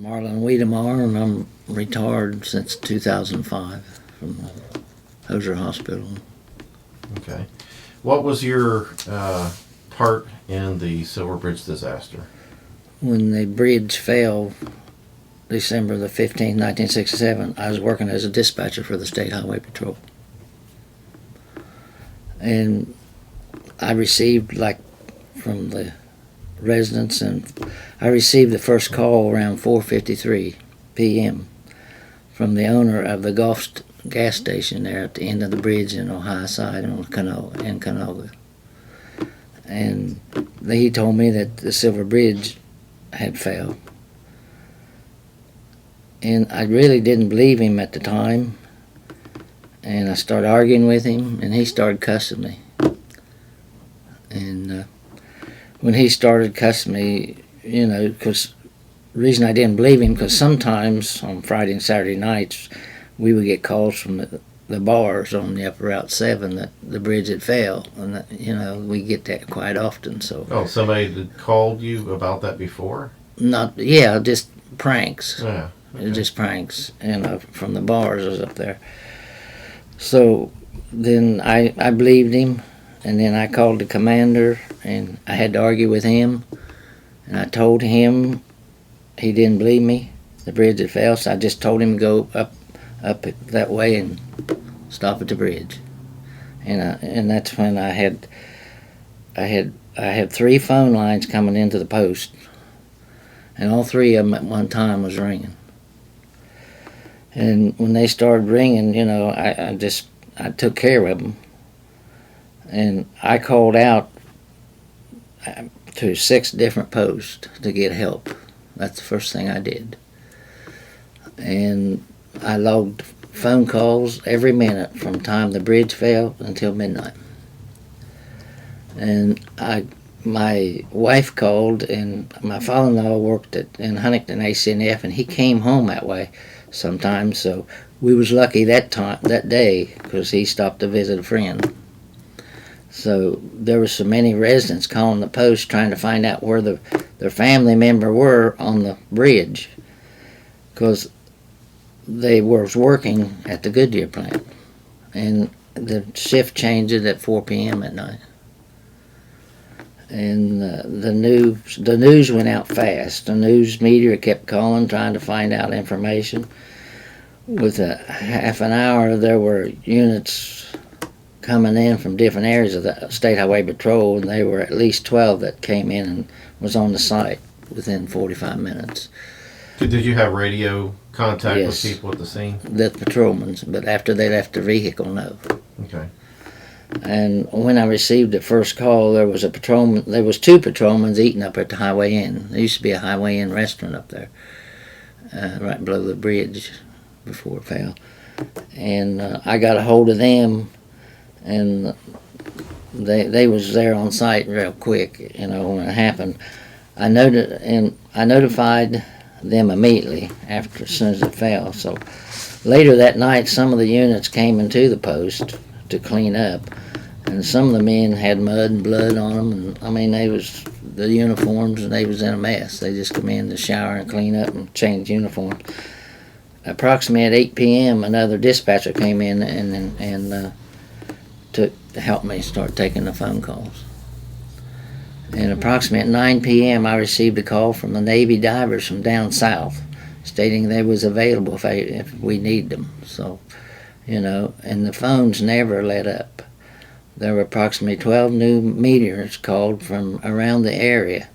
Marlin Wedemeyer, and I'm retired since 2005 from the Hoser Hospital. Okay. What was your part in the Silver Bridge disaster? When the bridge fell December the 15th, 1967, I was working as a dispatcher for the State Highway Patrol. And I received, from the residents, and I received the first call around 4:53 p.m. from the owner of the gas station there at the end of the bridge in Ohio Side in Canoga. And he told me that the Silver Bridge had fell. And I really didn't believe him at the time. And I started arguing with him, and he started cussing me. And when he started cussing me, because the reason I didn't believe him, because sometimes on Friday and Saturday nights, we would get calls from the bars on the Upper Route 7 that the bridge had fell. And, we get that quite often. So. Oh, somebody had called you about that before? Just pranks. Yeah. Okay. Just pranks, from the bars was up there. So then I believed him, and then I called the commander, and I had to argue with him, and I told him he didn't believe me. The bridge had fell, so I just told him to go up that way and stop at the bridge. And that's when I had 3 phone lines coming into the post, and all 3 of them at one time was ringing. And when they started ringing, I took care of them. And I called out to 6 different posts to get help. That's the first thing I did. And I logged phone calls every minute from the time the bridge fell until midnight. And my wife called, and my father-in-law worked in Huntington ACNF, and he came home that way sometimes, so we was lucky that day because he stopped to visit a friend. So there were so many residents calling the post trying to find out where their family member were on the bridge, because they was working at the Goodyear plant, and the shift changed at 4 p.m. at night. And the news went out fast. The news media kept calling, trying to find out information. With a half an hour, there were units coming in from different areas of the State Highway Patrol, and there were at least 12 that came in and was on the site within 45 minutes. Did you have radio contact Yes, with people at the scene? The patrolmen, but after they left the vehicle, no. Okay. And when I received the first call, there was 2 patrolmen eating up at the Highway Inn. There used to be a Highway Inn restaurant up there, right below the bridge before it fell. And I got a hold of them, and they was there on site real quick, when it happened. I notified them immediately as soon as it fell. So later that night, some of the units came into the post to clean up, and some of the men had mud and blood on them, and they was the uniforms, and they was in a mess. They just come in to shower and clean up and change uniforms. Approximately at 8 p.m., another dispatcher came in and to help me start taking the phone calls. And approximately at 9 p.m., I received a call from the Navy divers from down south, stating they was available if we need them. So, and the phones never let up. There were approximately 12 new meteors called from around the area,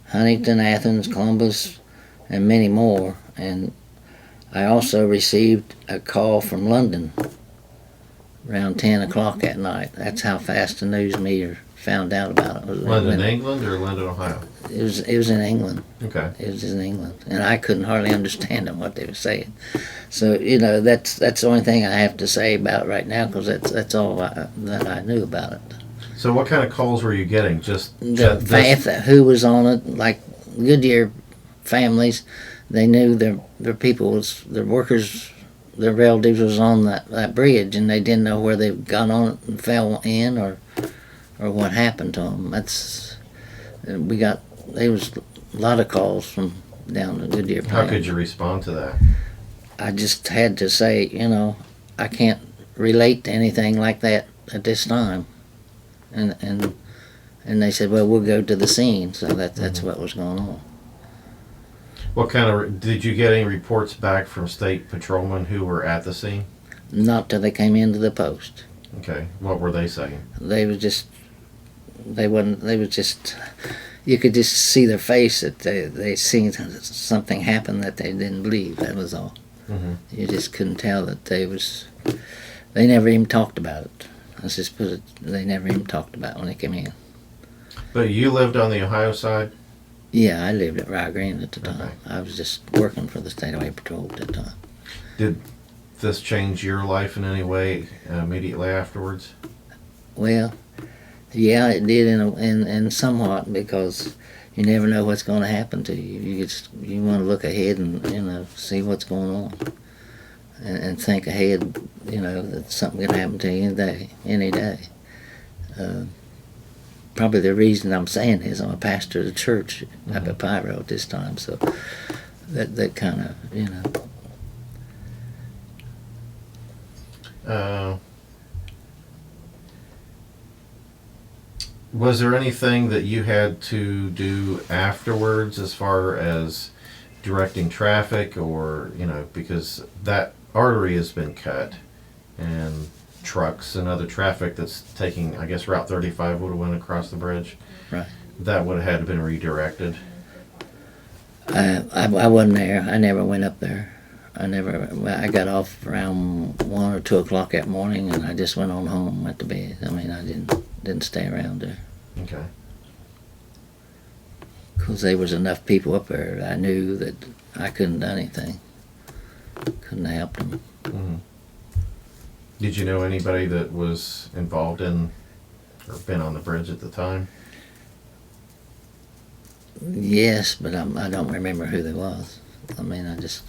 Huntington, Athens, Columbus, and many more. And I also received a call from London around 10 o'clock at night. That's how fast the news meter found out about it. London, England, or London, Ohio? It was in England. Okay. It was in England, and I couldn't hardly understand them what they were saying. So that's the only thing I have to say about it right now, because that's all that I knew about it. So what kind of calls were you getting? Just who was on it, like Goodyear families. They knew their people their workers, their relatives was on that bridge, and they didn't know where they got on it and fell in or what happened to them. There was a lot of calls from down the Goodyear How plant. could you respond to that? I just had to say, I can't relate to anything like that at this time. And they said, well, we'll go to the scene. So that's what was going on. What kind of did you get any reports back from state patrolmen who were at the scene? Not till they came into the post. Okay, what were they saying? They was just, you could just see their face that they seen something happen that they didn't believe. That was all. Mm-hmm. You just couldn't tell that they never even talked about it. Let's just put it, they never even talked about it when they came in. But you lived on the Ohio side? Yeah, I lived at Rio Grande at the time. Okay. I was just working for the State Highway Patrol at the time. Did this change your life in any way immediately afterwards? Well, yeah, it did in somewhat, because you never know what's going to happen to you. You want to look ahead and see what's going on, and think ahead. That something can happen to you any day. Probably the reason I'm saying this, I'm a pastor of the church up at Pyro at this time, so that kind of. Was there anything that you had to do afterwards as far as directing traffic, or, because that artery has been cut, and trucks and other traffic that's taking, I guess, Route 35 would have went across the bridge. Right. That would have had to been redirected. I wasn't there. I never went up there. I got off around 1 or 2 o'clock that morning, and I just went on home, went to bed. I mean, I didn't stay around there. Okay. Because there was enough people up there, I knew that I couldn't do anything. Couldn't have helped them. Mm-hmm. Did you know anybody that was involved in or been on the bridge at the time? Yes, but I don't remember who they was. I mean, it's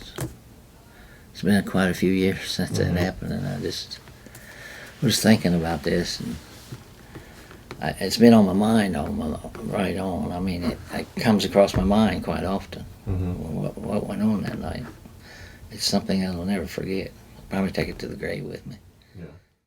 been quite a few years since that happened, and I just was thinking about this, and it's been on my mind right on. I mean, it comes across my mind quite often. What went on that night? It's something I'll never forget. I'll probably take it to the grave with me.